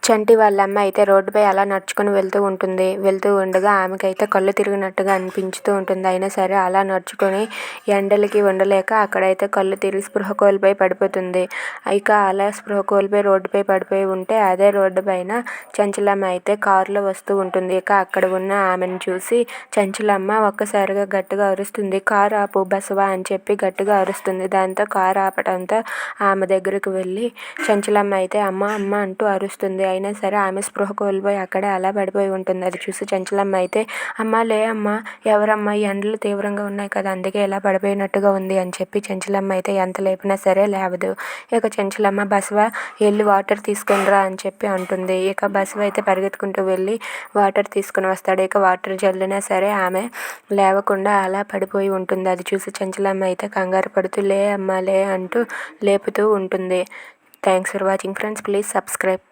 చంటి వాళ్ళ అమ్మ అయితే రోడ్డుపై అలా నడుచుకొని వెళ్తూ ఉంటుంది. వెళ్తూ ఉండగా ఆమెకైతే కళ్ళు తిరిగినట్టుగా అనిపించుతూ ఉంటుంది. అయినా సరే అలా నడుచుకొని ఎండలకి ఉండలేక అక్కడైతే కళ్ళు తిరిగి స్పృహ కోల్పోయి పడిపోతుంది. ఇక అలా స్పృహ కోల్పోయి రోడ్డుపై పడిపోయి ఉంటే అదే రోడ్డు పైన చంచలమ్మ అయితే కారులో వస్తూ ఉంటుంది. ఇక అక్కడ ఉన్న ఆమెను చూసి చంచలమ్మ ఒక్కసారిగా గట్టిగా అరుస్తుంది. కారు ఆపు బసవా అని చెప్పి గట్టిగా అరుస్తుంది. దాంతో కారు ఆపడంతో ఆమె దగ్గరకు వెళ్ళి చంచలమ్మ అయితే అమ్మ అమ్మ అంటూ అరుస్తుంది. అయినా సరే ఆమె స్పృహ కోల్పోయి అక్కడే అలా పడిపోయి ఉంటుంది. అది చూసి చంచలమ్మ అయితే అమ్మ లే అమ్మ, ఎవరమ్మా, ఈ ఎండలు తీవ్రంగా ఉన్నాయి కదా, అందుకే ఇలా పడిపోయినట్టుగా ఉంది అని చెప్పి చంచలమ్మ అయితే ఎంత లేపినా సరే లేవదు. ఇక చంచలమ్మ బసవ వెళ్ళి వాటర్ తీసుకొని రా అని చెప్పి అంటుంది. ఇక బసవ అయితే పరిగెత్తుకుంటూ వెళ్ళి వాటర్ తీసుకుని వస్తాడు. ఇక వాటర్ జల్లినా సరే ఆమె లేవకుండా అలా పడిపోయి ఉంటుంది. అది చూసి చంచలమ్మ అయితే కంగారు పడుతూ లే అమ్మ లే అంటూ లేపుతూ ఉంటుంది. Thanks for watching friends. Please subscribe.